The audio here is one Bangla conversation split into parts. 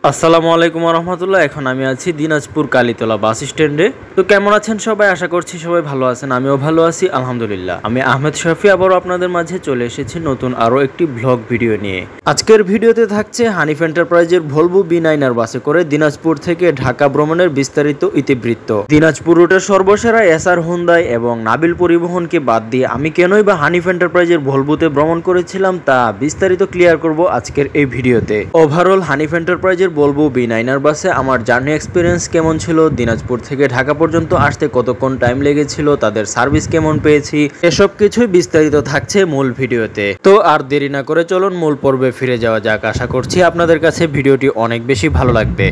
আসসালামু আলাইকুম রহমতুল্লাহ। এখন আমি আছি দিনাজপুর কালীতলা বাস স্ট্যান্ডে। তো কেমন আছেন সবাই? আশা করছি সবাই ভালো আছেন, আমিও ভালো আছি আলহামদুলিল্লাহ। আমি আহমেদ শফি আবারও আপনাদের মাঝে চলে এসেছি নতুন আরও একটি ব্লগ ভিডিও নিয়ে। আজকের ভিডিওতে থাকছে হানিফ এন্টারপ্রাইজের ভলভো B9R বাসে করে দিনাজপুর থেকে ঢাকা ভ্রমণের বিস্তারিত ইতিবৃত্ত। দিনাজপুর রুটের সর্বসেরা এসআর হুন্দাই এবং নাবিল পরিবহনকে বাদ দিয়ে আমি কেনই বা হানিফ এন্টারপ্রাইজের ভলভোতে ভ্রমণ করেছিলাম তা বিস্তারিত ক্লিয়ার করব আজকের এই ভিডিওতে। ওভারঅল হানিফ এন্টারপ্রাইজের বলবো B9R বাসে আমার জার্নি এক্সপিরিয়েন্স কেমন ছিল, দিনাজপুর থেকে ঢাকা পর্যন্ত আসতে কতক্ষণ টাইম লেগেছিল, তাদের সার্ভিস কেমন পেয়েছি, এসব কিছুই বিস্তারিত থাকছে মূল ভিডিওতে। তো আর দেরি না করে চলুন মূল পর্বে ফিরে যাওয়া যাক। আশা করছি আপনাদের কাছে ভিডিওটি অনেক বেশি ভালো লাগবে।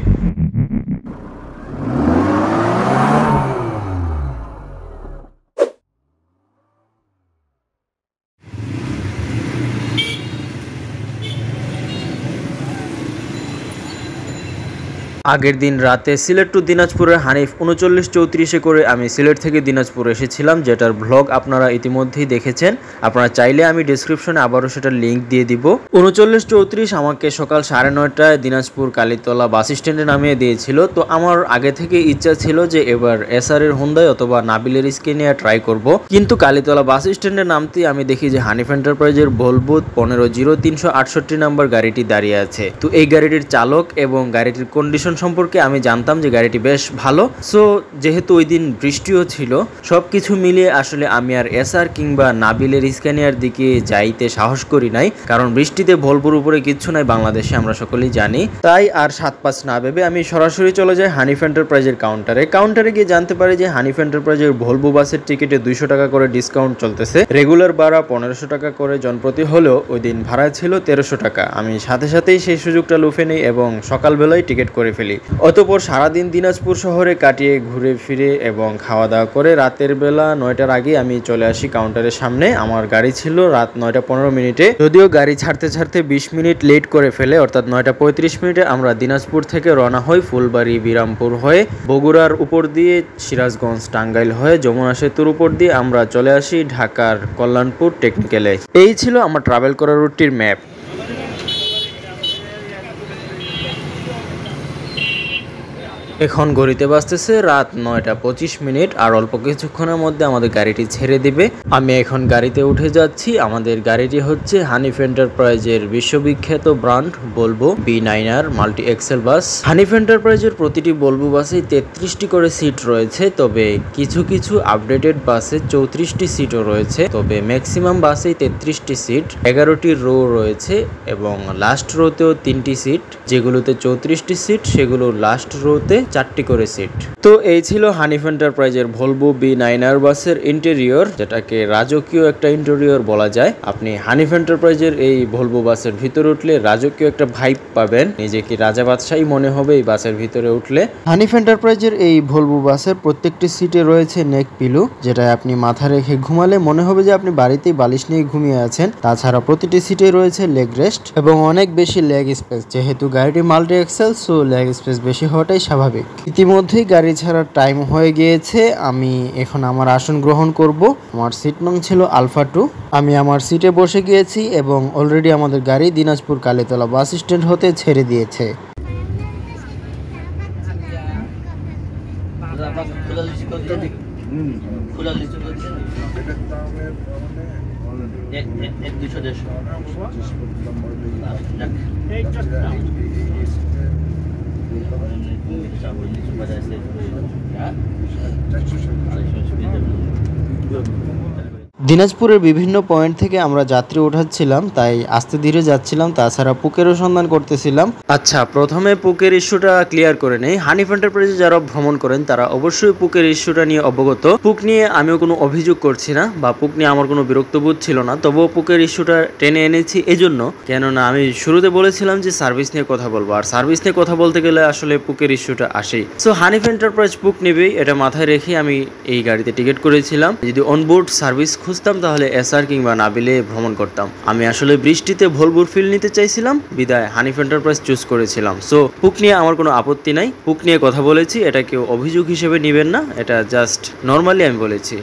আগের দিন রাতে সিলেট টু দিনাজপুরের হানিফ 3934-এ করে আমি সিলেট থেকে দিনাজপুর এসেছিলাম, যেটার ভ্লগ আপনারা ইতিমধ্যেই দেখেছেন। আপনারা চাইলে আমি ডেসক্রিপশনে আবারও সেটার লিঙ্ক দিয়ে দিব। 3934 আমাকে সকাল 9:30টায় দিনাজপুর কালীতলা বাস স্ট্যান্ডে নামিয়ে দিয়েছিল। তো আমার আগে থেকে ইচ্ছা ছিল যে এবার এসআরের হুন্দাই অথবা নাবিলের স্কেনিয়া ট্রাই করব, কিন্তু কালীতলা বাস স্ট্যান্ডে নামতেই আমি দেখি যে হানিফ এন্টারপ্রাইজের ভলভো 150368 নাম্বার গাড়িটি দাঁড়িয়ে আছে। তো এই গাড়িটির চালক এবং গাড়িটির কন্ডিশন সম্পর্কে আমি জানতাম যে গাড়িটি বেশ ভালো। সো যেহেতু ওই দিন বৃষ্টিও ছিল, সবকিছু মিলিয়ে আসলে আমি আর এসআর কিংবা নাবিলের স্ক্যানিয়ার দিকে যাইতে সাহস করি নাই, কারণ বৃষ্টিতে ভলভোর উপরে কিচ্ছু নাই বাংলাদেশে, আমরা সকলেই জানি। তাই আর 7-5 না ভেবে আমি সরাসরি চলে যাই হানিফ এন্টারপ্রাইজের কাউন্টারে গিয়ে জানতে পারি যে হানিফ এন্টারপ্রাইজের ভলভো বাসের টিকিটে 200 টাকা করে ডিসকাউন্ট চলতেছে। রেগুলার ভাড়া 1500 টাকা করে জনপ্রতি হলেও ওই দিন ভাড়া ছিল 1300 টাকা। আমি সাথে সাথেই সেই সুযোগটা লুফে নিই এবং সকালবেলায় টিকিট করে ফেলি। অতঃপর সারাদিন দিনাজপুর শহরে কাটিয়ে ঘুরে ফিরে এবং খাওয়া দাওয়া করে রাতের বেলা 9টার আগে আমি চলে আসি কাউন্টারের সামনে। আমার গাড়ি ছিল রাত 9:15, যদিও গাড়ি ছাড়তে 20 মিনিট লেট করে ফেলে, অর্থাৎ 9:35 আমরা দিনাজপুর থেকে রওনা হই ফুলবাড়ি বিরামপুর হয়ে, বগুড়ার উপর দিয়ে সিরাজগঞ্জ টাঙ্গাইল হয়ে যমুনা সেতুর উপর দিয়ে আমরা চলে আসি ঢাকার কল্যাণপুর টেকনিক্যালে। এই ছিল আমার ট্রাভেল করার রুটটির ম্যাপ। এখন ঘড়িতে বাজতেছে রাত 9:25 আর অল্প কিছুক্ষণের মধ্যে আমাদের গাড়িটি ছেড়ে দিবে। আমি এখন গাড়িতে উঠে যাচ্ছি। আমাদের গাড়িটি হচ্ছে হানিফ এন্টারপ্রাইজের বিশ্ববিখ্যাত brand Volvo B9R multi axle bus. Hanif এন্টারপ্রাইজের প্রতিটি ভলভো বাসে 33টি করে সিট রয়েছে, তবে কিছু কিছু আপডেটেড বাসে 34টি সিটও রয়েছে, তবে ম্যাক্সিমাম বাসেই 33টি সিট, 11টি রো রয়েছে এবং লাস্ট রোতেও 3টি সিট। যেগুলোতে 34টি সিট সেগুলো লাস্ট রোতে 4টি করে সিট। তো এই ছিল হানিফ এন্টারপ্রাইজের ভলভো B9R বাসের ইন্টেরিয়র, যেটাকে রাজকীয় একটা ইন্টেরিয়র বলা যায়। আপনি হানিফ এন্টারপ্রাইজের এই ভলভো বাসের ভিতরে উঠলে রাজকীয় একটা ভাইব পাবেন, নিজেকে রাজা বাদশাহী মনে হবে এই বাসের ভিতরে উঠলে। হানিফ এন্টারপ্রাইজের এই ভলভো বাসের প্রত্যেকটি সিটে রয়েছে নেক পিলো, যেটা আপনি মাথা রেখে ঘুমালে মনে হবে যে আপনি বাড়িতেই বালিশ নিয়ে ঘুমিয়ে আছেন। তাছাড়া প্রতিটি সিটে রয়েছে লেগ রেস্ট এবং অনেক বেশি লেগ স্পেস। যেহেতু গাড়িটি multi Excel, so leg space বেশি হওয়াটাই স্বাভাবিক। ইতিমধ্যেই গাড়ি ছাড়ার টাইম হয়ে গিয়েছে। আমি এখন আমার আসন গ্রহণ করব। আমার সিট নং ছিল আলফা 2। আমি আমার সিটে বসে গিয়েছি এবং অলরেডি আমাদের গাড়ি দিনাজপুর কালীতলা বাস স্ট্যান্ড হতে ছেড়ে দিয়েছে। দিনাজপুরের বিভিন্ন পয়েন্ট থেকে আমরা যাত্রী ওঠাচ্ছিলাম, তাই আস্তে ধীরে যাচ্ছিলাম। তাছাড়া পুকেরও সন্ধান করতেছিলাম। আচ্ছা, প্রথমে পুকের ইস্যুটা ক্লিয়ার করে নেই। হানিফ এন্টারপ্রাইজে যারা ভ্রমণ করেন তারা অবশ্যই পুকের ইস্যুটা নিয়ে অবগত। পুক নিয়ে আমিও কোনো অভিযোগ করছি না বা পুক নিয়ে আমার কোনো বিরক্তবোধ ছিল না, তবুও পুকের ইস্যুটা টেনে এনেছি এজন্য, কেননা আমি শুরুতে বলেছিলাম যে সার্ভিস নিয়ে কথা বলবো, আর সার্ভিস নিয়ে কথা বলতে গেলে আসলে পুকের ইস্যুটা আসেই। সো হানিফ এন্টারপ্রাইজ পুক নেবেই, এটা মাথায় রেখে আমি এই গাড়িতে টিকিট করেছিলাম। যদি অনবোর্ড সার্ভিস খুঁজতাম তাহলে এসআর কিংবা নাবিলে ভ্রমণ করতাম। আমি আসলে বৃষ্টিতে ভলভোর ফিল নিতে চাইছিলাম, বিদায় হানিফ এন্টারপ্রাইজ চুজ করেছিলাম। সো পুক নিয়ে আমার কোনো আপত্তি নাই, পুক নিয়ে কথা বলেছি, এটা কেউ অভিযোগ হিসেবে নেবেন না, এটা জাস্ট নর্মালি আমি বলেছি।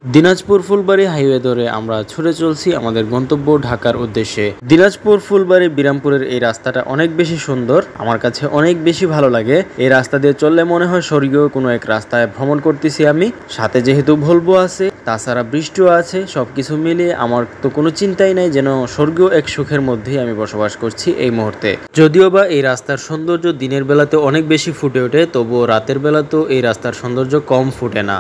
দিনাজপুর ফুলবাড়ি হাইওয়ে ধরে আমরা ছুটে চলছি আমাদের গন্তব্য ঢাকার উদ্দেশ্যে। দিনাজপুর ফুলবাড়ি বিরামপুরের এই রাস্তাটা অনেক বেশি সুন্দর, আমার কাছে অনেক বেশি ভালো লাগে। এই রাস্তা দিয়ে চললে মনে হয় স্বর্গীয় কোনো এক রাস্তায় ভ্রমণ করতেছি আমি। সাথে যেহেতু ভলভো আছে, তাছাড়া বৃষ্টিও আছে, সবকিছু মিলিয়ে আমার তো কোনো চিন্তাই নাই, যেন স্বর্গীয় এক সুখের মধ্যেই আমি বসবাস করছি এই মুহূর্তে। যদিও বা এই রাস্তার সৌন্দর্য দিনের বেলাতে অনেক বেশি ফুটে ওঠে, তবুও রাতের বেলাতেও এই রাস্তার সৌন্দর্য কম ফুটে না।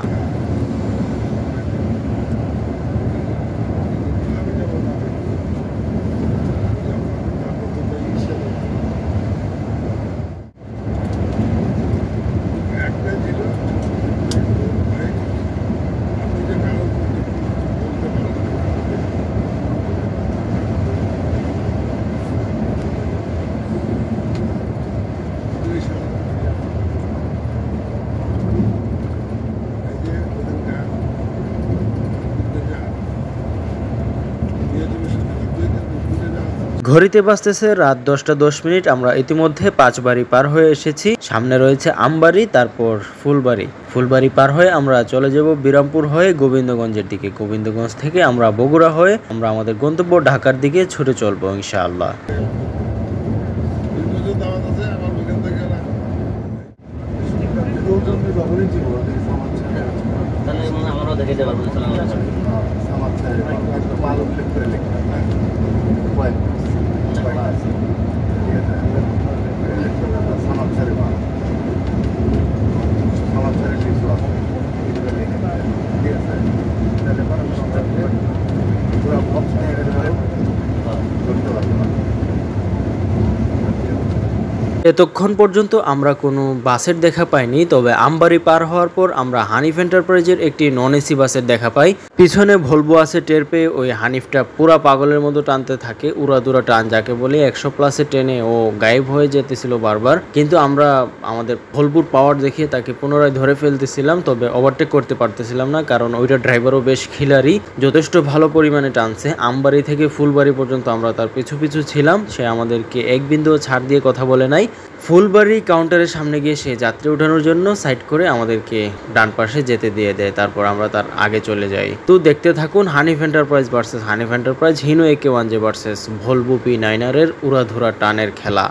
ঘড়িতে বাজতেছে রাত 10টা 10 মিনিট। আমরা ইতিমধ্যে 5 বাড়ি পার হয়ে এসেছি। সামনে রয়েছে আমবাড়ি, তারপর ফুলবাড়ি। ফুলবাড়ি পার হয়ে আমরা চলে যাব বিরামপুর হয়ে গোবিন্দগঞ্জের দিকে। গোবিন্দগঞ্জ থেকে আমরা বগুড়া হয়ে আমরা আমাদের গন্তব্য ঢাকার দিকে ছুটে চলবো ইনশাআল্লাহ। এতক্ষণ পর্যন্ত আমরা কোনো বাসের দেখা পাইনি, তবে আমবাড়ি পার হওয়ার পর আমরা হানিফ এন্টারপ্রাইজের একটি নন এসি বাসের দেখা পাই। পিছনে ভলভো আছে টের পেয়ে ওই হানিফটা পুরা পাগলের মতো টানতে থাকে, উড়াদুরা টান যাকে বলে। 100+ ট্রেনে ও গায়েব হয়ে যেতেছিল বারবার, কিন্তু আমরা আমাদের ভলভোর পাওয়ার দেখিয়ে তাকে পুনরায় ধরে ফেলতেছিলাম, তবে ওভারটেক করতে পারতেছিলাম না, কারণ ওইটা ড্রাইভারও বেশ খিলাড়ি, যথেষ্ট ভালো পরিমাণে টানছে। আমবাড়ি থেকে ফুলবাড়ি পর্যন্ত আমরা তার পিছু পিছু ছিলাম, সে আমাদেরকে এক বিন্দু ছাড় দিয়ে কথা বলে নাই। ফুলবাড়ি কাউন্টারের সামনে গিয়ে সে যাত্রী ওঠানোর জন্য সাইড করে আমাদেরকে ডান পাশে যেতে দিয়ে দেয়, তারপর আমরা তার আগে চলে যাই। তো দেখতে থাকুন Hanif enterprise versus Hanif enterprise, Hino AK1J versus Volvo P9R উড়াধুরা টানের খেলা।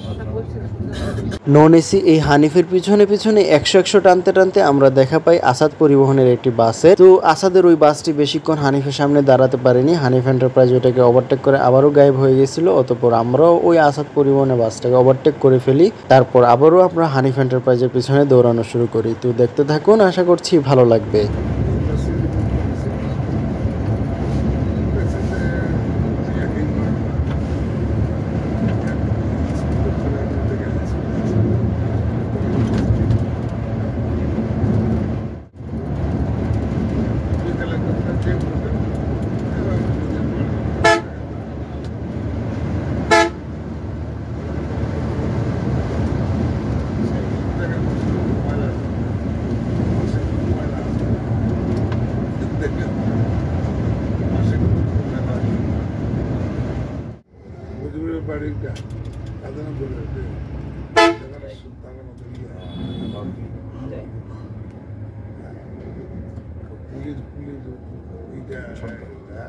কথা বলছিলাম নন এসি এই হানিফের পিছনে পিছনে 100 টানতে টানতে আমরা দেখা পাই আসাদ পরিবহনের একটি বাসে। তো আসাদের ওই বাসটি বেশিক্ষণ হানিফের সামনে দাঁড়াতে পারেনি, হানিফ এন্টারপ্রাইজ ওইটাকে ওভারটেক করে আবারও গায়েব হয়ে গেছিল। অতঃপর আমরাও ওই আসাদ পরিবহনের বাসটাকে ওভারটেক করে ফেলি। তারপর আবারও আমরা হানিফ এন্টারপ্রাইজের পিছনে দৌড়ানো শুরু করি। তো দেখতে থাকুন, আশা করছি ভালো লাগবে। বাড়িটা সাধারণ বলে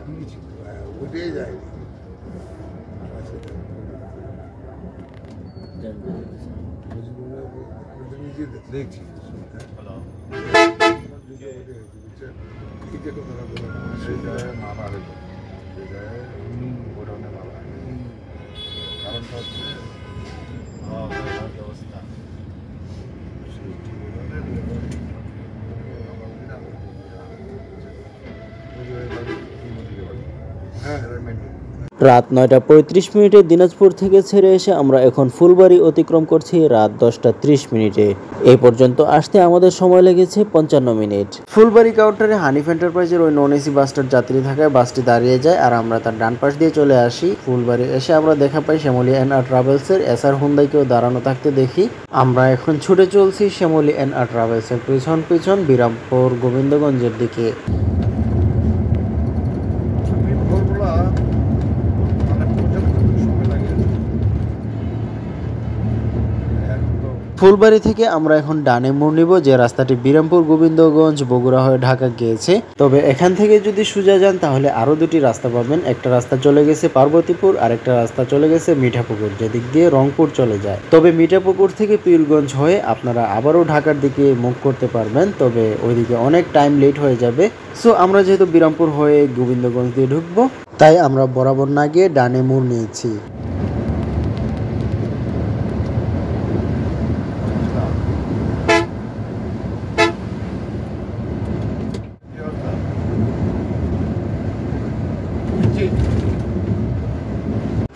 পুলিশ ওইটাই যায় দেখছি এইটা কথা বলে সেটা মারা হইল সেটা গোডাউনে মারা কারণটা হচ্ছে অবস্থা হ্যাঁ রাত 9:35 দিনাজপুর থেকে ছেড়ে এসে আমরা এখন ফুলবাড়ি অতিক্রম করছি রাত 10:30। এই পর্যন্ত আসতে আমাদের সময় লেগেছে 55 মিনিট। ফুলবাড়ি কাউন্টারে হানিফ এন্টারপ্রাইজের ওই নন এসি বাসটার যাত্রী থাকায় বাসটি দাঁড়িয়ে যায় আর আমরা তার ডান পাশ দিয়ে চলে আসি। ফুলবাড়ি এসে আমরা দেখা পাই শ্যামলী এন.আর. ট্রাভেলসের এসআর হুন্দাইকেও দাঁড়ানো থাকতে দেখি। আমরা এখন ছুটে চলছি শ্যামলী এন.আর. ট্রাভেলসের পিছন পিছন বিরামপুর গোবিন্দগঞ্জের দিকে। ফুলবাড়ি থেকে আমরা এখন ডানে মোড় নিব, যে রাস্তাটি বিরামপুর গোবিন্দগঞ্জ বগুড়া হয়ে ঢাকা গিয়েছে। তবে এখান থেকে যদি সোজা যান তাহলে আরো দুটি রাস্তা পাবেন। একটা রাস্তা চলে গেছে পার্বতীপুর আর একটা রাস্তা চলে গেছে মিঠাপুকুর, যেদিক দিয়ে রংপুর চলে যায়। তবে মিঠাপুকুর থেকে পীরগঞ্জ হয়ে আপনারা আবারও ঢাকার দিকে মুভ করতে পারবেন, তবে ওইদিকে অনেক টাইম লেট হয়ে যাবে। সো আমরা যেহেতু বিরামপুর হয়ে গোবিন্দগঞ্জ দিয়ে ঢুকবো, তাই আমরা বরাবর না গিয়ে ডানে মোড় নিয়েছি।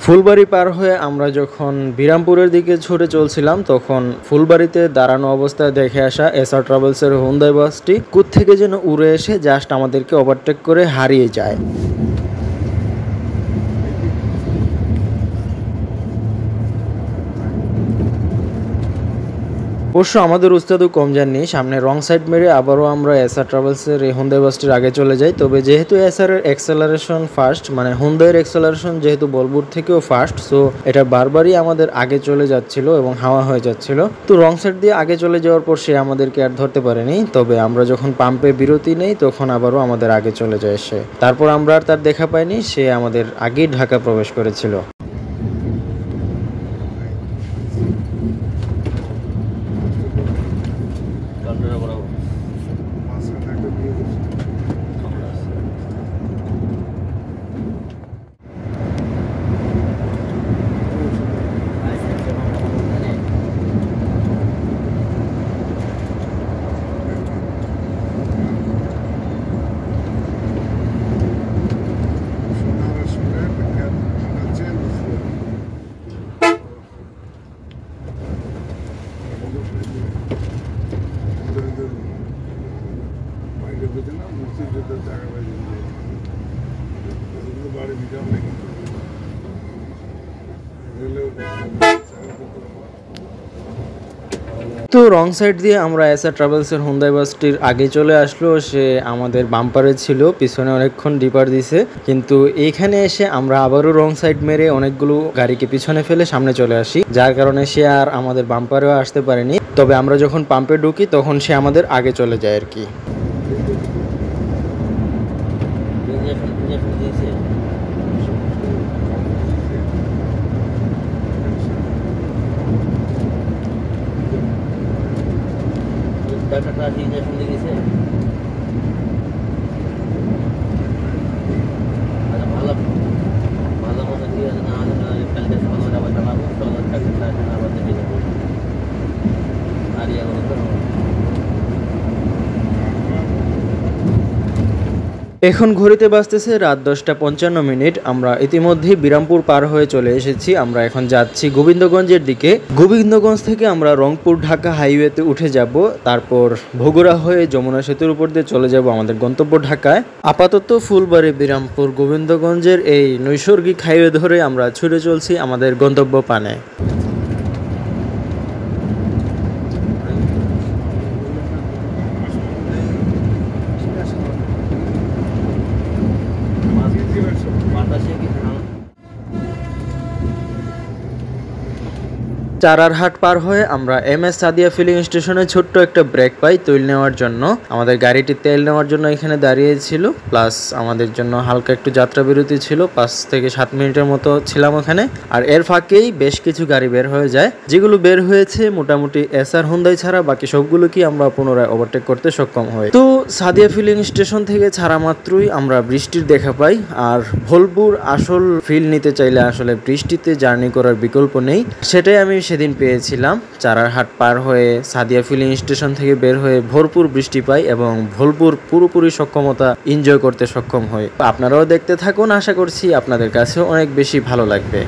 ফুলবাড়ি পার হয়ে আমরা যখন বিরামপুরের দিকে ছুটে চলছিলাম, তখন ফুলবাড়িতে দাঁড়ানো অবস্থায় দেখে আসা এসআর ট্রাভেলসের হুন্দাই বাসটি কোত্থেকে যেন উড়ে এসে জাস্ট আমাদেরকে ওভারটেক করে হারিয়ে যায়। অবশ্য আমাদের উস্তাদও কম যাননি, সামনে রং সাইড মেরে আবারও আমরা এসআর ট্রাভেলসের এই হুন্দাই বাসটির আগে চলে যাই। তবে যেহেতু এসআর এর এক্সেলারেশন ফাস্ট, মানে হুন্দাইয়ের এক্সেলারেশন যেহেতু বলবুর থেকেও ফাস্ট, সো এটা বারবারই আমাদের আগে চলে যাচ্ছিল এবং হাওয়া হয়ে যাচ্ছিল। তো রং সাইড দিয়ে আগে চলে যাওয়ার পর সে আমাদেরকে আর ধরতে পারেনি। তবে আমরা যখন পাম্পে বিরতি নেই তখন আবারও আমাদের আগে চলে যায় সে। তারপর আমরা আর তার দেখা পাইনি, সে আমাদের আগেই ঢাকা প্রবেশ করেছিল। তো রং সাইড দিয়ে আমরা এসআর ট্রাভেলসের হুন্দাই বাসটির আগে চলে আসলো। সে আমাদের বাম্পারে ছিল, পিছনে অনেকক্ষণ ডিপার দিছে, কিন্তু এইখানে এসে আমরা আবারও রং সাইড মেরে অনেকগুলো গাড়িকে পিছনে ফেলে সামনে চলে আসি, যার কারণে সে আর আমাদের বাম্পারেও আসতে পারেনি। তবে আমরা যখন পাম্পে ঢুকি তখন সে আমাদের আগে চলে যায় আর কি। ডাক্তারটা ইঞ্জেকশন দিয়ে গেছে। আচ্ছা ভালো ভালো মতো ঠিক আছে, না হলে কালকে সকালে আবার চালাবো, সকালে ডাক্তারটা আবার দেখে যাবো। আর ইয়া করো তো এখন ঘড়িতে বাজতেছে রাত 10:55। আমরা ইতিমধ্যেই বিরামপুর পার হয়ে চলে এসেছি। আমরা এখন যাচ্ছি গোবিন্দগঞ্জের দিকে। গোবিন্দগঞ্জ থেকে আমরা রংপুর ঢাকা হাইওয়েতে উঠে যাব, তারপর বগুড়া হয়ে যমুনা সেতুর উপর দিয়ে চলে যাব আমাদের গন্তব্য ঢাকায়। আপাতত ফুলবাড়ি বিরামপুর গোবিন্দগঞ্জের এই নৈসর্গিক হাইওয়ে ধরে আমরা ছুটে চলছি আমাদের গন্তব্য পানে। চারারহাট পার হয়ে আমরা MS সাদিয়া ফিলিং স্টেশনে ছোট্ট একটা ব্রেক পাই তেল নেওয়ার জন্য। আমাদের গাড়িটি তেল নেওয়ার জন্য এখানে দাঁড়িয়েছিল, প্লাস আমাদের জন্য হালকা একটু যাত্রা বিরতি ছিল, 5 থেকে 7 মিনিটের মতো ছিলাম ওখানে। আর এর ফাঁকেই বেশ কিছু গাড়ি বের হয়ে যায়, যেগুলো বের হয়েছে মোটামুটি SR হুন্দাই ছাড়া বাকি সবগুলোকেই আমরা পুনরায় ওভারটেক করতে সক্ষম হই। তো সাদিয়া ফিলিং স্টেশন থেকে ছাড়া মাত্রই আমরা বৃষ্টির দেখা পাই। আর ভোলপুর আসল ফিল নিতে চাইলে আসলে বৃষ্টিতে জার্নি করার বিকল্প নেই, সেটাই আমি সেদিন পেয়েছিলাম। চারারহাট পার হয়ে সাদিয়া ফিলিং স্টেশন থেকে বের হয়ে ভরপুর বৃষ্টি পাই এবং ভোলপুর পুরোপুরি সক্ষমতা এনজয় করতে সক্ষম হই। আপনারাও দেখতে থাকুন, আশা করছি আপনাদের কাছেও অনেক বেশি ভালো লাগবে।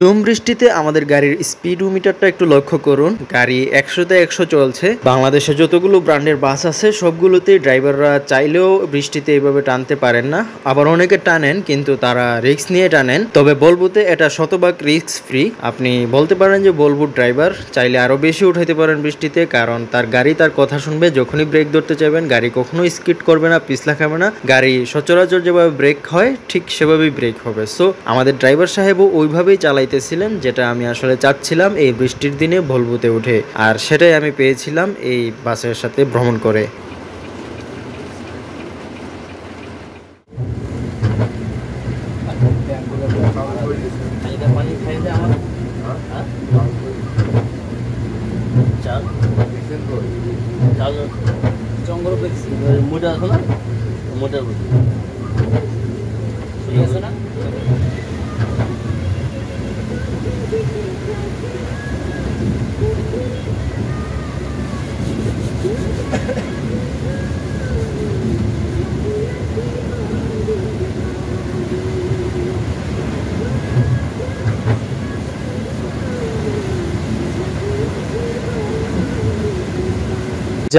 ঝুম বৃষ্টিতে আমাদের গাড়ির স্পিডোমিটারটা একটু লক্ষ্য করুন। গাড়ি 100-তে 100 চলছে। বাংলাদেশে যতগুলো ব্র্যান্ডের বাস আছে সবগুলোতেই ড্রাইভাররা চাইলেও বৃষ্টিতে এইভাবে টানতে পারেন না। আবার অনেকে টানেন, কিন্তু তারা রিস্ক নিয়ে টানেন। তবে বলবুতে এটা শতভাগ রিস্ক ফ্রি। আপনি বলতে পারেন যে বলবুর ড্রাইভার চাইলে আরো বেশি উঠাইতে পারেন বৃষ্টিতে, কারণ তার গাড়ি তার কথা শুনবে। যখনই ব্রেক ধরতে চাইবেন গাড়ি কখনোই স্কিড করবে না, পিছলা খাবে না। গাড়ি সচরাচর যেভাবে ব্রেক হয় ঠিক সেভাবেই ব্রেক হবে। সো আমাদের ড্রাইভার সাহেবও ওইভাবেই চালাইতেছিলেন, যেটা আমি আসলে চাচ্ছিলাম এই বৃষ্টির দিনে ভলভোতে উঠে। আর সেটাই আমি পেয়েছিলাম এই বাসের সাথে ভ্রমণ করে।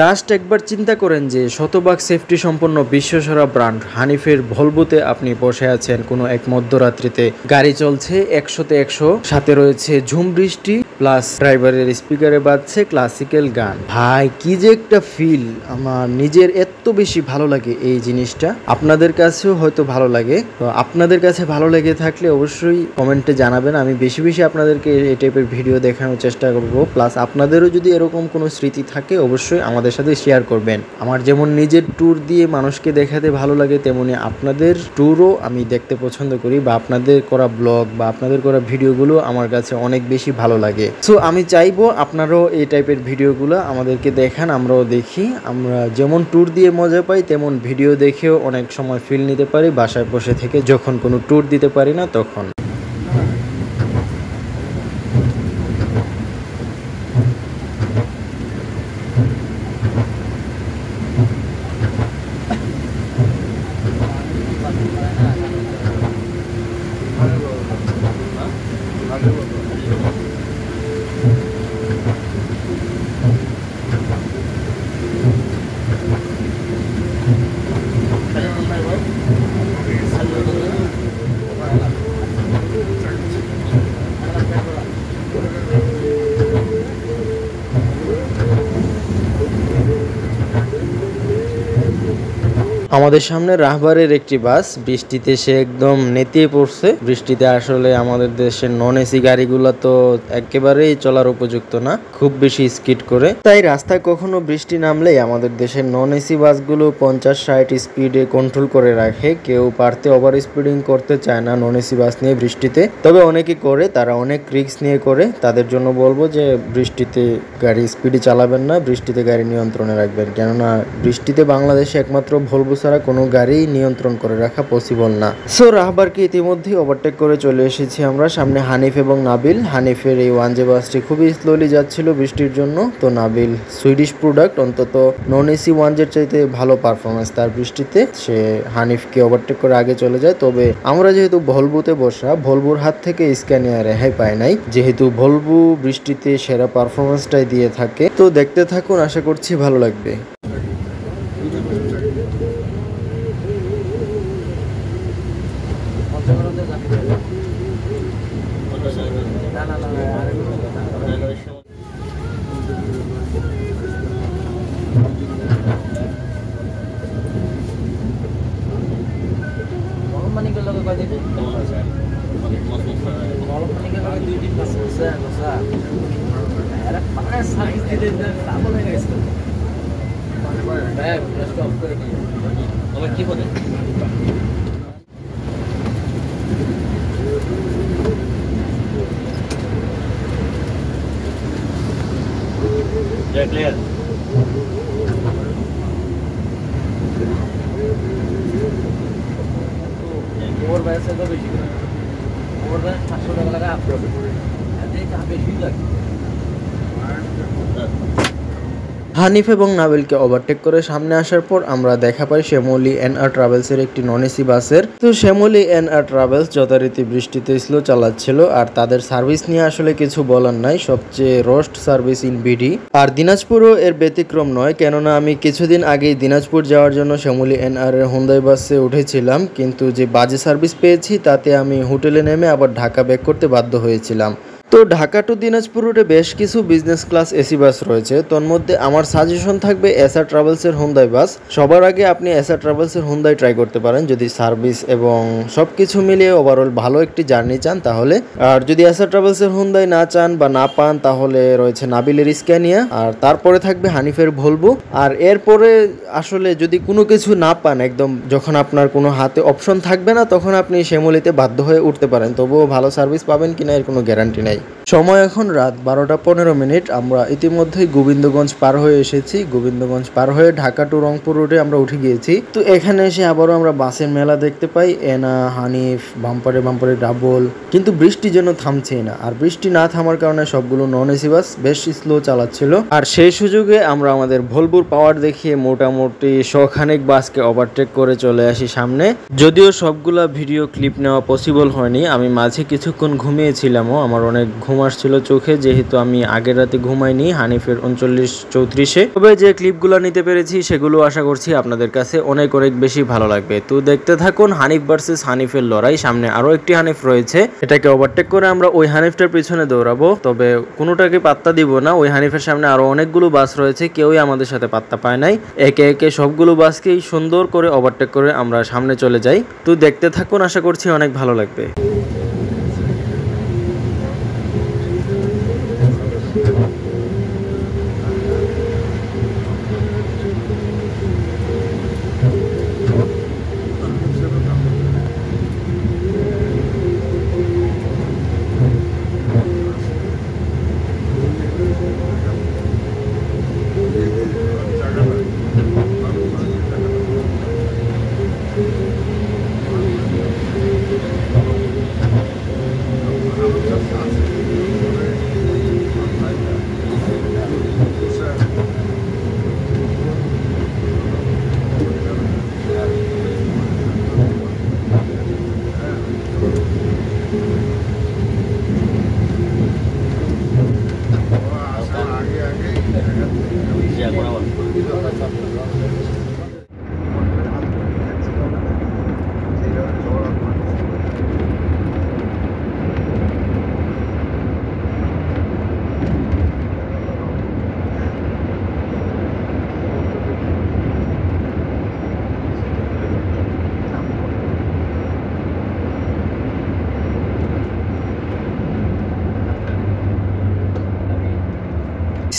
জাস্ট একবার চিন্তা করেন যে শতভাগ সেফটি সম্পন্ন বিশ্বসেরা ব্র্যান্ড হানিফের ভলভোতে আপনি বসে আছেন কোনো এক মধ্যরাত্রিতে। গাড়ি চলছে 100-তে 100, সাথে রয়েছে ঝুম বৃষ্টি, প্লাস ড্রাইভারের স্পিকারে বাজছে ক্লাসিক্যাল গান। ভাই কি যে একটা ফিল, আমার নিজের এত বেশি ভালো লাগে এই জিনিসটা। আপনাদের কাছেও হয়তো ভালো লাগে। তো আপনাদের কাছে ভালো লেগে থাকলে অবশ্যই কমেন্টে জানাবেন। আমি বেশি বেশি আপনাদেরকে এই টাইপের ভিডিও দেখানোর চেষ্টা করব। প্লাস আপনাদেরও যদি এরকম কোনো স্মৃতি থাকে অবশ্যই আমাদের সাথে শেয়ার করবেন। আমার যেমন নিজের ট্যুর দিয়ে মানুষকে দেখাতে ভালো লাগে, তেমনি আপনাদের ট্যুরও আমি দেখতে পছন্দ করি, বা আপনাদের করা ব্লগ বা আপনাদের করা ভিডিওগুলো আমার কাছে অনেক বেশি ভালো লাগে। সো আমি চাইবো আপনারাও এই টাইপের ভিডিওগুলো আমাদেরকে দেখান, আমরাও দেখি। আমরা যেমন ট্যুর দিয়ে মজা পাই তেমন ভিডিও দেখেও অনেক সময় ফিল নিতে পারি বাসায় বসে থেকে, যখন কোনো ট্যুর দিতে পারি না তখন। আমাদের সামনে রাহবারের একটি বাস, বৃষ্টিতে সে একদম নেতিয়ে পড়ছে। বৃষ্টিতে আসলে আমাদের দেশের নন এসি গাড়িগুলো তো একেবারেই চলার উপযুক্ত না, খুব বেশি স্কিড করে। তাই রাস্তায় কখনো বৃষ্টি নামলেই আমাদের দেশের নন এসি বাসগুলো 50-60 স্পিডে কন্ট্রোল করে রাখে। কেউ পারতে ওভার স্পিডিং করতে চায় না নন এসি বাস নিয়ে বৃষ্টিতে, তবে অনেকে করে, তারা অনেক রিস্ক নিয়ে করে। তাদের জন্য বলবো যে বৃষ্টিতে গাড়ি স্পিডে চালাবেন না, বৃষ্টিতে গাড়ি নিয়ন্ত্রণে রাখবেন, কেননা বৃষ্টিতে বাংলাদেশে একমাত্র ভলভো ছাড়া কোনো গাড়ি নিয়ন্ত্রণ করে রাখা পসিবল না। সো রাহবারকে ইতিমধ্যেই ওভারটেক করে চলে এসেছি আমরা। সামনে হানিফ এবং নাবিল। হানিফের এই ওয়ানজে বাসটি খুবই স্লোলি যাচ্ছিল বৃষ্টির জন্য। তো নাবিল সুইডিশ প্রোডাক্ট, অন্তত নন এসি ওয়ানজের চাইতে ভালো পারফরমেন্স তার বৃষ্টিতে। সে হানিফকে ওভারটেক করে আগে চলে যায়। তবে আমরা যেহেতু ভলভোতে বসা, ভলভোর হাত থেকে স্ক্যানিয়া রেহাই পায় নাই, যেহেতু ভলভো বৃষ্টিতে সেরা পারফরমেন্সটাই দিয়ে থাকে। তো দেখতে থাকুন, আশা করছি ভালো লাগবে। কি বলে ক্লিয়ার ওর বয়সে তো বেশি করে ওর বয়স 500 টাকা লাগা আপলোড এতে বেশি লাগে। হানিফ এবং নাবিলকে ওভারটেক করে সামনে আসার পর আমরা দেখা পাই শ্যামলী এনআর ট্রাভেলসের একটি নন এসি বাসের। তো শ্যামলী এনআর ট্রাভেলস যথারীতি বৃষ্টিতে স্লো চালাচ্ছিল, আর তাদের সার্ভিস নিয়ে আসলে কিছু বলার নাই, সবচেয়ে রোস্ট সার্ভিস ইন বিডি। আর দিনাজপুরও এর ব্যতিক্রম নয়, কেননা আমি কিছুদিন আগেই দিনাজপুর যাওয়ার জন্য শ্যামলী এনআর এর হুন্দাই বাসে উঠেছিলাম, কিন্তু যে বাজে সার্ভিস পেয়েছি তাতে আমি হোটেলে নেমে আবার ঢাকা ব্যাক করতে বাধ্য হয়েছিলাম। তো ঢাকা টু দিনাজপুর রুটে বেশ কিছু বিজনেস ক্লাস এসি বাস রয়েছে, তোর মধ্যে আমার সাজেশন থাকবে এসআর ট্রাভেলসের হুন্দাই বাস। সবার আগে আপনি এসআর ট্রাভেলসের হুন্দাই ট্রাই করতে পারেন যদি সার্ভিস এবং সব কিছু মিলিয়ে ওভারঅল ভালো একটি জার্নি চান তাহলে। আর যদি এসআর ট্রাভেলসের হুন্দাই না চান বা না পান, তাহলে রয়েছে নাবিলের স্ক্যানিয়া, আর তারপরে থাকবে হানিফের ভলভো। আর এরপরে আসলে যদি কোনো কিছু না পান, একদম যখন আপনার কোনো হাতে অপশন থাকবে না, তখন আপনি শ্যামলীতে বাধ্য হয়ে উঠতে পারেন, তবুও ভালো সার্ভিস পাবেন কিনা এর কোনো গ্যারান্টি নাই। সময় এখন রাত 12:15। আমরা ইতিমধ্যেই গোবিন্দগঞ্জ পার হয়ে এসেছি। গোবিন্দগঞ্জ পার হয়ে ঢাকা টু রংপুর রুটে আমরা উঠে গিয়েছি। তো এখানে এসে আবারও আমরা বাসের মেলা দেখতে পাই। এনা, হানিফ, বাম্পারে বাম্পারে ডাবল, কিন্তু বৃষ্টি যেন থামছেই না। আর বৃষ্টি না থামার কারণে সবগুলো নন এসি বাস বেশ স্লো চালাচ্ছিল। আর সেই সুযোগে আমরা আমাদের ভলভোর পাওয়ার দেখিয়ে মোটামুটি 100 বাসকে ওভারটেক করে চলে আসি সামনে। যদিও সবগুলা ভিডিও ক্লিপ নেওয়া পসিবল হয়নি, আমি মাঝে কিছুক্ষণ ঘুমিয়েছিলামও, আমার অনেক ঘুম আসছিল চোখে, যেহেতু আমি আগের রাতে ঘুমাইনি হানিফের 39-34-এ। তবে যে ক্লিপগুলো নিতে পেরেছি সেগুলো আশা করছি আপনাদের কাছে অনেক বেশি ভালো লাগবে। তো দেখতে থাকুন হানিফ ভার্সেস হানিফের লড়াই। সামনে আরো একটি হানিফ রয়েছে, এটাকে ওভারটেক করে আমরা ওই হানিফটার পিছনে দৌড়াবো, তবে কোনোটাকে পাত্তা দিব না। ওই হানিফের সামনে আরো অনেকগুলো বাস রয়েছে, কেউই আমাদের সাথে পাত্তা পায় নাই। একে একে সবগুলো বাসকেই সুন্দর করে ওভারটেক করে আমরা সামনে চলে যাই। তো দেখতে থাকুন, আশা করছি অনেক ভালো লাগবে।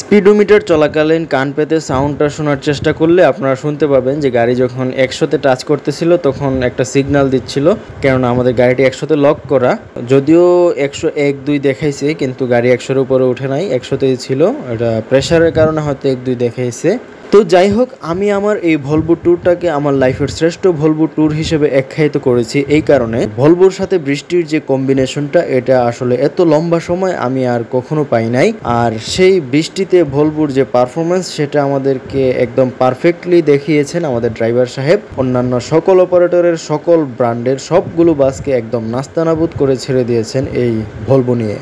স্পিডোমিটার চলাকালীন কান পেতে সাউন্ডটা শোনার চেষ্টা করলে আপনারা শুনতে পাবেন যে গাড়ি যখন 100-তে টাচ করতেছিল তখন একটা সিগন্যাল দিচ্ছিল, কেননা আমাদের গাড়িটি 100-তে লক করা। যদিও 101-2 দেখাইছে কিন্তু গাড়ি 100-এর উপরে উঠে নাই, 100-তেই ছিল। এটা প্রেশারের কারণে হয়তো 1-2 দেখাইছে। তো যাই হোক, আমি আমার এই ভলভো ট্যুরটাকে আমার লাইফের শ্রেষ্ঠ ভলভো ট্যুর হিসেবে আখ্যায়িত করেছি এই কারণে, ভলভোর সাথে বৃষ্টির যে কম্বিনেশনটা, এটা আসলে এত লম্বা সময় আমি আর কখনো পাই নাই। আর সেই বৃষ্টিতে ভলভোর যে পারফরমেন্স, সেটা আমাদেরকে একদম পারফেক্টলি দেখিয়েছেন আমাদের ড্রাইভার সাহেব। অন্যান্য সকল অপারেটরের সকল ব্র্যান্ডের সবগুলো বাসকে একদম নাস্তানাবুদ করে ছেড়ে দিয়েছেন এই ভলভো নিয়ে।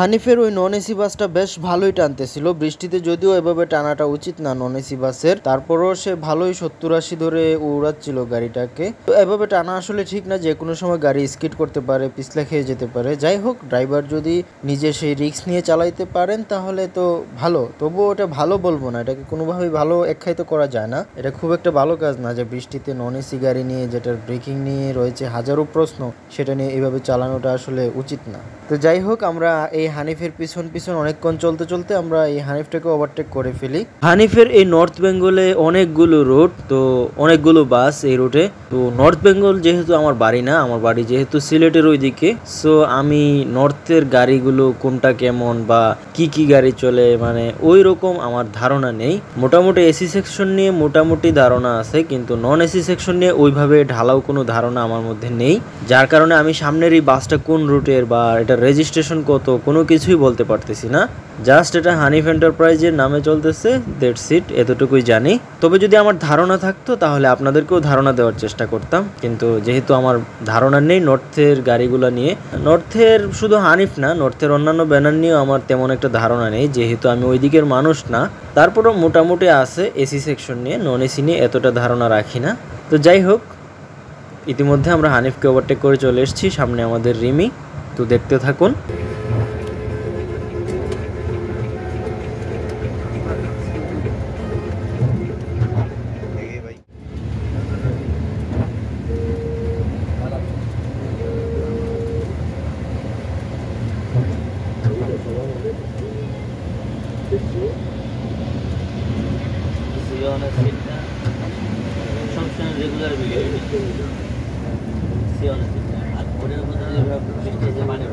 হানিফের ওই নন এসি বাসটা বেশ ভালোই টানতেছিল বৃষ্টিতে, যদিও এভাবে টানাটা উচিত না নন এসি বাসের, তারপরও সে ভালোই 70-80 ধরে উড়াচ্ছিল গাড়িটাকে। তো এভাবে টানা আসলে ঠিক না, যে কোনো সময় গাড়ি স্কিড করতে পারে, পিছলে খেয়ে যেতে পারে। যাই হোক, ড্রাইভার যদি নিজে সেই রিস্ক নিয়ে চালাইতে পারেন তাহলে তো ভালো। তবুও এটা ভালো বলবো না, এটাকে কোনোভাবেই ভালো আখ্যায়িত করা যায় না। এটা খুব একটা ভালো কাজ না যে বৃষ্টিতে নন এসি গাড়ি নিয়ে, যেটার ব্রেকিং নিয়ে রয়েছে হাজারো প্রশ্ন, সেটা নিয়ে এভাবে চালানোটা আসলে উচিত না। তো যাই হোক, আমরা এই হানিফের পিছন অনেকক্ষণ চলতে আমরা এই হানিফটাকে ওভারটেক করে ফেলি। হানিফের এই নর্থ বেঙ্গলে অনেকগুলো রুট, তো অনেকগুলো বাস এই রুটে। তো নর্থ বেঙ্গল যেহেতু আমার বাড়ি না, আমার বাড়ি যেহেতু সিলেটের ওইদিকে, সো আমি নর্থের গাড়িগুলো কোনটা কেমন বা কি গাড়ি চলে, মানে ওই রকম আমার ধারণা নেই। মোটামুটি এসি সেকশন নিয়ে মোটামুটি ধারণা আছে, কিন্তু নন এসি সেকশন নিয়ে ওইভাবে ঢালাও কোনো ধারণা আমার মধ্যে নেই, যার কারণে আমি সামনের এই বাসটা কোন রুটের বা এটার রেজিস্ট্রেশন কত কোনো কিছুই বলতে পারতেছি না। জাস্ট এটা হানিফ এন্টারপ্রাইজের নামে চলতেছে, দ্যাটস ইট, এতটুকুই জানি। তবে যদি আমার ধারণা থাকতো তাহলে আপনাদেরকেও ধারণা দেওয়ার চেষ্টা করতাম, কিন্তু যেহেতু আমার ধারণা নেই নর্থের গাড়িগুলো নিয়ে, নর্থের শুধু হানিফ না, নর্থের অন্যান্য ব্যানার নিয়েও আমার তেমন একটা ধারণা নেই, যেহেতু আমি ওই দিকের মানুষ না। তারপরেও মোটামুটি আছে এসি সেকশন নিয়ে, নন এসি নিয়ে এতটা ধারণা রাখি না। তো যাই হোক, ইতিমধ্যে আমরা হানিফকে ওভারটেক করে চলে এসেছি, সামনে আমাদের রিমি। তো দেখতে থাকুন। রেগুলার ভিডিও আর ওটার মধ্যে মানে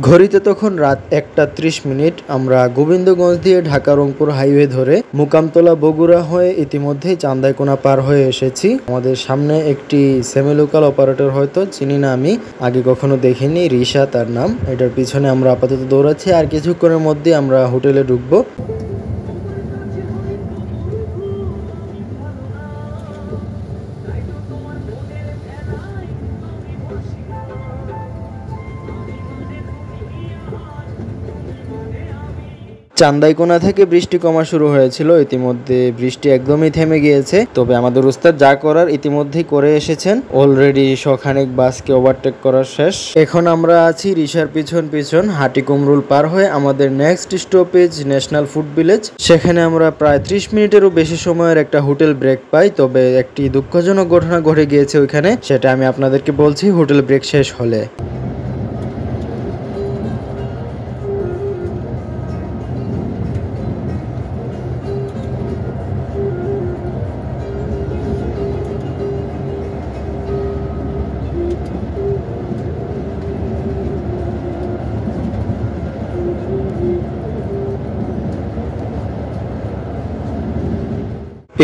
ঘড়িতে তখন রাত 1:30। আমরা গোবিন্দগঞ্জ দিয়ে ঢাকা রংপুর হাইওয়ে ধরে মুকামতলা বগুড়া হয়ে ইতিমধ্যেই চান্দাইকোনা পার হয়ে এসেছি। আমাদের সামনে একটি সেমি লোকাল অপারেটর, হয়তো চিনি না, আমি আগে কখনো দেখিনি, রিশা তার নাম। এটার পিছনে আমরা আপাতত দৌড়াচ্ছি, আর কিছুক্ষণের মধ্যে আমরা হোটেলে ঢুকবো। চান্দাইকোনা থেকে বৃষ্টি কমা শুরু হয়েছিল, ইতিমধ্যে বৃষ্টি একদমই থেমে গিয়েছে। তবে আমাদের উস্তাদ যা করার ইতিমধ্যেই করে এসেছেন। অলরেডি শখানেক বাসকে ওভারটেক করা শেষ। এখন আমরা আছি রিশার পিছন পিছন হাটিকুমরুল পার হয়ে আমাদের next stoppage national food village. সেখানে আমরা প্রায় 30 মিনিটেরও বেশি সময়ের একটা হোটেল ব্রেক পাই। তবে একটি দুঃখজনক ঘটনা ঘটে গিয়েছে ওইখানে, সেটা আমি আপনাদেরকে বলছি হোটেল ব্রেক শেষ হলে।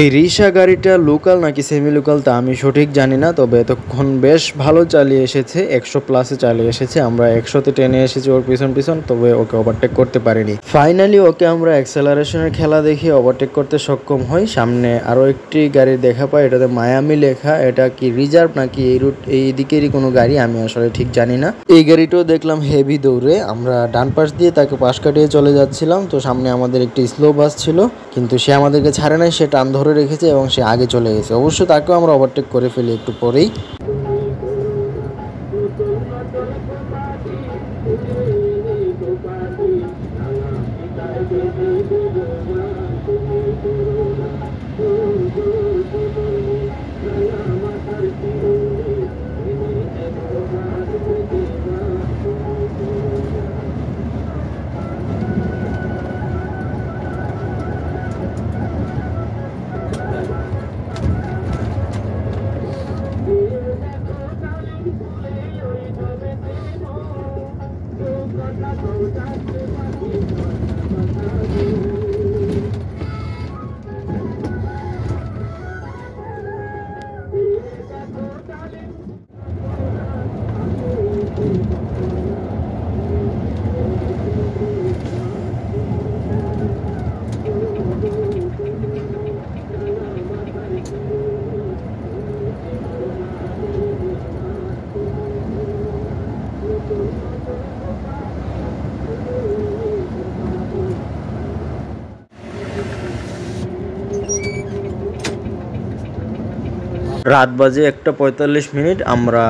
এই রিক্সা গাড়িটা লোকাল নাকি সেমি লোকাল তা আমি সঠিক জানি না, তবে এতক্ষণ বেশ ভালো চালিয়ে এসেছে, 100+ চালিয়ে এসেছে। আমরা 100-তে টেনে এসেছি ওর পিছন পিছন, তবে ওকে ওভারটেক করতে পারিনি। ফাইনালি ওকে আমরা অ্যাক্সেলারেশনের খেলা দেখিয়ে ওভারটেক করতে সক্ষম হই। সামনে আরও একটি গাড়ির দেখা পাই, এটাতে মায়ামি লেখা। এটা কি রিজার্ভ নাকি এই রুট এই দিকেরই কোনো গাড়ি, আমি আসলে ঠিক জানি না। এই গাড়িটাও দেখলাম হেভি দৌড়ে। আমরা ডান পাশ দিয়ে তাকে পাশ কাটিয়ে চলে যাচ্ছিলাম, তো সামনে আমাদের একটি স্লো বাস ছিল, কিন্তু সে আমাদেরকে ছাড়ে নাই, সে টান ধরে রেখেছে এবং সে আগে চলে গেছে। অবশ্য তাকেও আমরা ওভারটেক করে ফেলি একটু পরেই। রাত বাজে 1:45। আমরা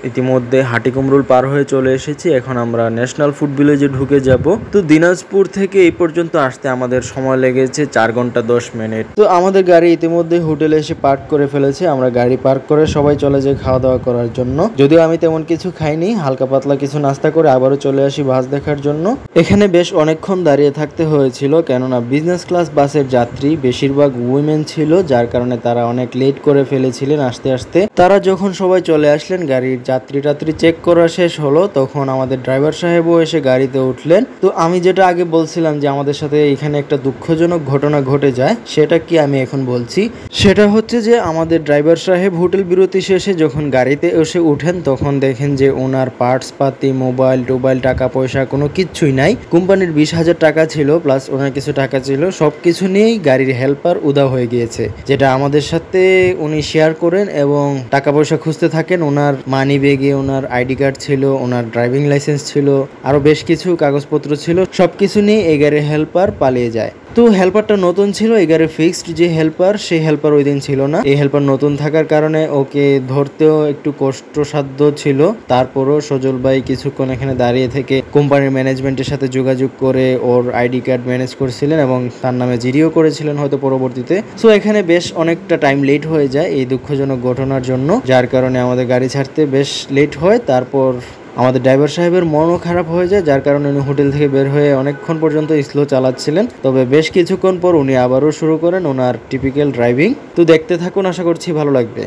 ইতিমধ্যে হাটিকুমরুল পার হয়ে চলে এসেছি। এখন আমরা ন্যাশনাল ফুড ভিলেজে ঢুকে যাব। তো দিনাজপুর থেকে এই পর্যন্ত আসতে আমাদের সময় লেগেছে 4 ঘন্টা 10 মিনিট। তো আমাদের গাড়ি ইতিমধ্যে হোটেলে এসে পার্ক করে ফেলেছে। আমরা গাড়ি পার্ক করে সবাই চলে যাই খাওয়া দাওয়া করার জন্য। যদিও আমি তেমন কিছু খাইনি, হালকা পাতলা কিছু নাস্তা করে আবারও চলে আসি বাস দেখার জন্য। এখানে বেশ অনেকক্ষণ দাঁড়িয়ে থাকতে হয়েছিল, কেননা বিজনেস ক্লাস বাসের যাত্রী বেশিরভাগ উইমেন ছিল, যার কারণে তারা অনেক লেট করে ফেলেছিলেন আসতে আসতে। তারা যখন সবাই চলে আসলেন, গাড়ির যাত্রী চেক করা শেষ হলো, তখন আমাদের ড্রাইভার সাহেবও এসে গাড়িতে উঠলেন। তো আমি যেটা আগে বলছিলাম যে আমাদের সাথে এখানে একটা দুঃখজনক ঘটনা ঘটে যায়, সেটা কি আমি এখন বলছি। সেটা হচ্ছে যে আমাদের ড্রাইভার সাহেব হোটেল বিরতি শেষে যখন গাড়িতে এসে উঠেন, তখন দেখেন যে ওনার পার্টস পাতি, মোবাইল টোবাইল, টাকা পয়সা কোনো কিচ্ছুই নাই। কোম্পানির 20,000 টাকা ছিল, প্লাস ওনার কিছু টাকা ছিল, সবকিছু নিয়েই গাড়ির হেল্পার উধাও হয়ে গিয়েছে, যেটা আমাদের সাথে উনি শেয়ার করেন এবং টাকা পয়সা খুঁজতে থাকেন। ওনার মানি ব্যাগে ওনার আইডি কার্ড ছিল, ওনার ড্রাইভিং লাইসেন্স ছিল, আরো বেশ কিছু কাগজপত্র ছিল। সবকিছু নিয়ে এই গাড়ির হেল্পার পালিয়ে যায়। তো হেল্পারটা নতুন ছিল, এই গাড়ির ফিক্সড যে হেল্পার, সেই হেল্পার ওই দিন ছিল না। এই হেল্পার নতুন থাকার কারণে ওকে ধরতেও একটু কষ্টসাধ্য ছিল। তারপরও সজল ভাই কিছুক্ষণ এখানে দাঁড়িয়ে থেকে কোম্পানির ম্যানেজমেন্টের সাথে যোগাযোগ করে ওর আইডি কার্ড ম্যানেজ করছিলেন এবং তার নামে জিডিও করেছিলেন হয়তো পরবর্তীতে। সো এখানে বেশ অনেকটা টাইম লেট হয়ে যায় এই দুঃখজনক ঘটনার জন্য, যার কারণে আমাদের গাড়ি ছাড়তে বেশ লেট হয়। তারপর আমাদের ড্রাইভার সাহেবের মনও খারাপ হয়ে যায়, যার কারণে উনি হোটেল থেকে বের হয়ে অনেকক্ষণ পর্যন্ত স্লো চালাচ্ছিলেন। তবে বেশ কিছুক্ষণ পর উনি আবারও শুরু করেন ওনার টিপিক্যাল ড্রাইভিং। তো দেখতে থাকুন, আশা করছি ভালো লাগবে।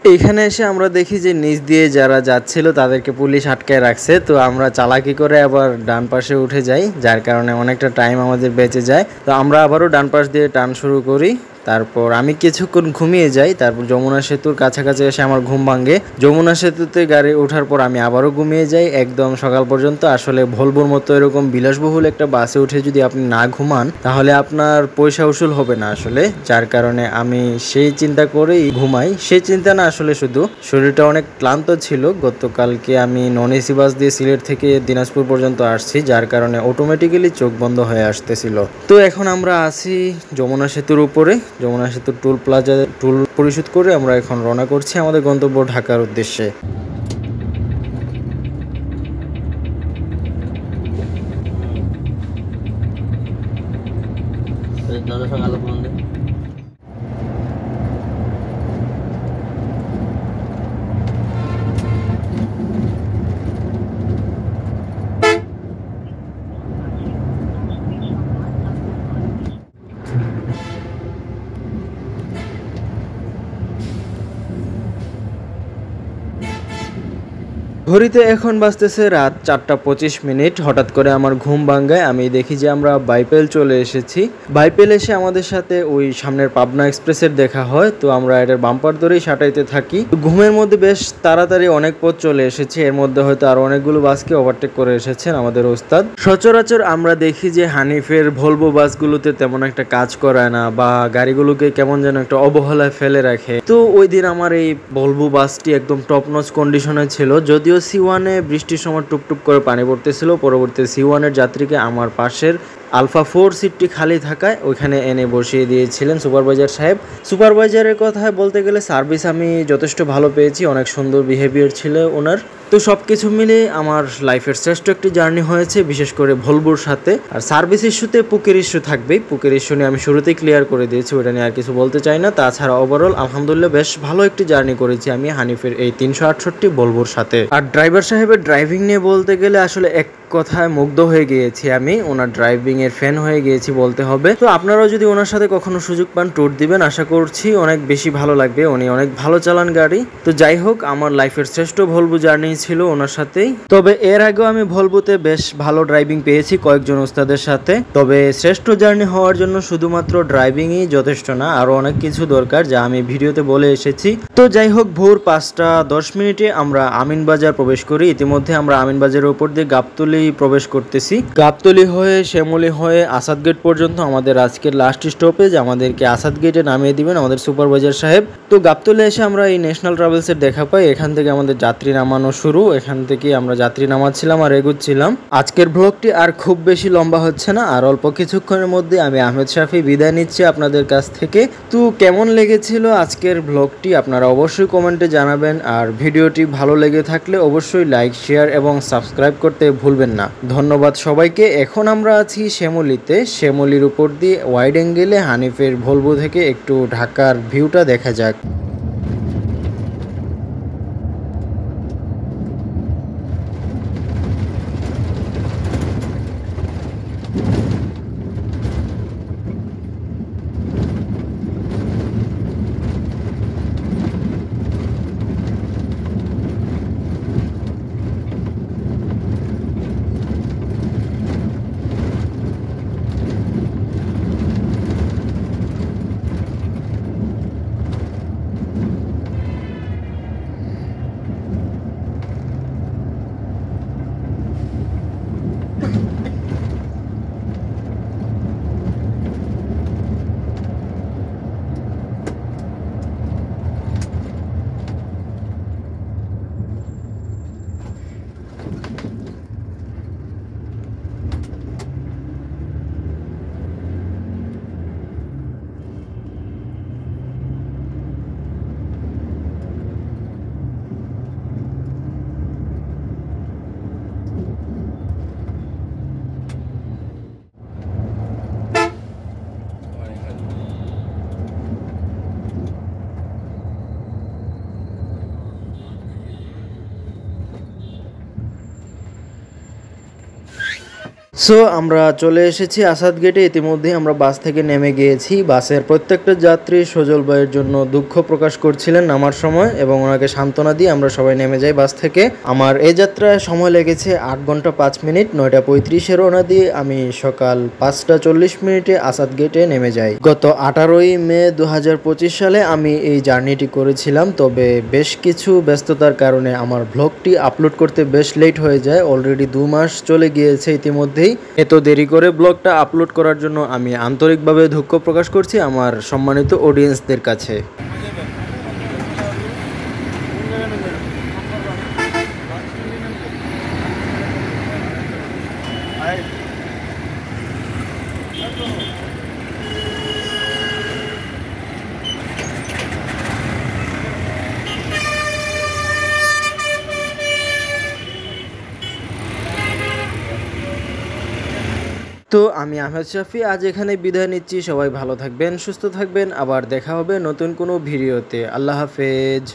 এইখানে এসে আমরা দেখি যে নিচ দিয়ে যারা যাচ্ছিল তাদেরকে পুলিশ আটকায় রাখছে, তো আমরা চালাকি করে আবার ডান পাশে উঠে যাই, যার কারণে অনেকটা টাইম আমাদের বেঁচে যায়। তো আমরা আবারও ডান পাশ দিয়ে টান শুরু করি, তারপর আমি কিছুক্ষণ ঘুমিয়ে যাই। তারপর যমুনা সেতুর কাছাকাছি এসে আমার ঘুম ভাঙে। যমুনা সেতুতে গাড়ি ওঠার পর আমি আবারও ঘুমিয়ে যাই একদম সকাল পর্যন্ত। আসলে ভলভোর মতো এরকম বিলাসবহুল একটা বাসে উঠে যদি আপনি না ঘুমান তাহলে আপনার পয়সা উসুল হবে না আসলে, যার কারণে আমি সেই চিন্তা করেই ঘুমাই। সেই চিন্তা না, আসলে শুধু শরীরটা অনেক ক্লান্ত ছিল। গতকালকে আমি নন এসি বাস দিয়ে সিলেট থেকে দিনাজপুর পর্যন্ত আসছি, যার কারণে অটোমেটিক্যালি চোখ বন্ধ হয়ে আসতেছিল। তো এখন আমরা আছি যমুনা সেতুর উপরে। যমুনা সেতুর টোল প্লাজা টোল পরিশোধ করে আমরা এখন রওনা করছি আমাদের গন্তব্য ঢাকার উদ্দেশ্যে। ঘড়িতে এখন বাজতেছে রাত 4:25। হঠাৎ করে আমার ঘুম ভাঙায় আমি দেখি যে আমরা বাইপেল চলে এসেছি। বাইপেল এসে আমাদের সাথে ওই সামনের পাবনা এক্সপ্রেসের দেখা হয়, তো আমরা এটার বাম্পার ধরেই সাঁটাইতে থাকি। ঘুমের মধ্যে বেশ তাড়াতাড়ি অনেক পথ চলে এসেছে, এর মধ্যে হয়তো আরো অনেকগুলো বাসকে ওভারটেক করে এসেছেন আমাদের ওস্তাদ। সচরাচর আমরা দেখি যে হানিফের ভলভো বাসগুলোতে তেমন একটা কাজ করায় না, বা গাড়িগুলোকে কেমন যেন একটা অবহেলায় ফেলে রাখে। তো ওই দিন আমার এই ভলভো বাসটি একদম টপ নচ কন্ডিশনে ছিল। যদিও C1-এ বৃষ্টির সময় টুকটুক করে পানি পড়তেছিল। পরবর্তীতে C1-এর যাত্রীকে আমার পাশের আলফা 4 সিটটি খালি থাকায় ওইখানে এনে বসিয়ে দিয়েছিলেন সুপারভাইজার সাহেব। সুপারভাইজারের কথায় বলতে গেলে সার্ভিস আমি যথেষ্ট ভালো পেয়েছি, অনেক সুন্দর বিহেভিয়ার ছিল ওনার। তো সব কিছু মিলিয়ে আমার লাইফের শ্রেষ্ঠ একটি জার্নি হয়েছে, বিশেষ করে ভলভোর সাথে। আর সার্ভিস ইস্যুতে পুকের ইস্যু থাকবেই, পুকের ইস্যু নিয়ে আমি শুরুতেই ক্লিয়ার করে দিয়েছি, ওটা নিয়ে আর কিছু বলতে চাই না। তাছাড়া ওভারঅল আলহামদুলিল্লাহ বেশ ভালো একটি জার্নি করেছি আমি হানিফের এই 368 ভলভোর সাথে। আর ড্রাইভার সাহেবের ড্রাইভিং নিয়ে বলতে গেলে আসলে এক কথায় মুগ্ধ হয়ে গিয়েছি আমি, ওনার ড্রাইভিং এর ফ্যান হয়ে গিয়েছি বলতে হবে। তো আপনারাও যদি ওনার সাথে কখনো সুযোগ পান ট্যুর দিবেন, আশা করছি অনেক বেশি ভালো লাগবে। উনি অনেক ভালো চালান গাড়ি। তো যাই হোক, আমার লাইফের শ্রেষ্ঠ ভলভো জার্নি ছিল ওনার সাথেই। তবে এর আগেও আমি ভলভোতে বেশ ভালো ড্রাইভিং পেয়েছি কয়েকজন ওস্তাদের সাথে। তবে শ্রেষ্ঠ জার্নি হওয়ার জন্য শুধুমাত্র ড্রাইভিংই যথেষ্ট না, আরো অনেক কিছু দরকার, যা আমি ভিডিওতে বলে এসেছি। তো যাই হোক, ভোর 5:10 আমরা আমিনবাজার প্রবেশ করি। ইতিমধ্যে আমরা আমিনবাজারের উপর দিয়ে গাবতলী প্রবেশ করতেছি। গাবতলী হয়ে শ্যামলী হয়ে আসাদ গেট পর্যন্ত আমাদের আজকের লাস্ট স্টপেজ। আমাদেরকে আসাদ গেটে নামিয়ে দিবেন আমাদের সুপারভাইজার সাহেব। তো গাবতলী এসে আমরা এই ন্যাশনাল ট্রাভেলসের দেখা পাই। এখান থেকে আমাদের যাত্রী নামানো শুরু। এখান থেকে আমরা যাত্রী নামাচ্ছিলাম আর এগুচ্ছিলাম। আজকের ব্লগটি আর খুব বেশি লম্বা হচ্ছে না, আর অল্প কিছুক্ষণের মধ্যে আমি আহমেদ শাফি বিদায় নিচ্ছি আপনাদের কাছ থেকে। তো কেমন লেগেছিল আজকের ব্লগটি আপনারা অবশ্যই কমেন্টে জানাবেন। আর ভিডিওটি ভালো লেগে থাকলে অবশ্যই লাইক, শেয়ার এবং সাবস্ক্রাইব করতে ভুলবেন না। ধন্যবাদ সবাইকে। এখন আমরা আছি শ্যামলীতে। শ্যামলীর উপর দিয়ে ওয়াইড অ্যাঙ্গেলে হানিফের ভলভো থেকে একটু ঢাকার ভিউটা দেখা যাক। সো আমরা চলে এসেছি আসাদ গেটে। ইতিমধ্যে আমরা বাস থেকে নেমে গিয়েছি। বাসের প্রত্যেকটা যাত্রী সজল ভাইয়ের জন্য দুঃখ প্রকাশ করছিলেন নামার সময় এবং ওনাকে সান্ত্বনা দিয়ে আমরা সবাই নেমে যাই বাস থেকে। আমার এই যাত্রায় সময় লেগেছে 8 ঘন্টা 5 মিনিট। 9টা 35-এ রওনা দিয়ে আমি সকাল 5টা 40 মিনিটে আসাদ গেটে নেমে যাই। গত 18ই মে 2025 সালে আমি এই জার্নিটি করেছিলাম, তবে বেশ কিছু ব্যস্ততার কারণে আমার ব্লগটি আপলোড করতে বেশ লেট হয়ে যায়। অলরেডি 2 মাস চলে গিয়েছে ইতিমধ্যেই। এত দেরি করে ব্লগটা আপলোড করার জন্য আমি আন্তরিকভাবে দুঃখ প্রকাশ করছি আমার সম্মানিত অডিয়েন্সদের কাছে। তো আমি আহমেদ শাফি আজ এখানে বিদায় নিচ্ছি। সবাই ভালো থাকবেন, সুস্থ থাকবেন। আবার দেখা হবে নতুন কোনো ভিডিওতে। আল্লাহ হাফেজ।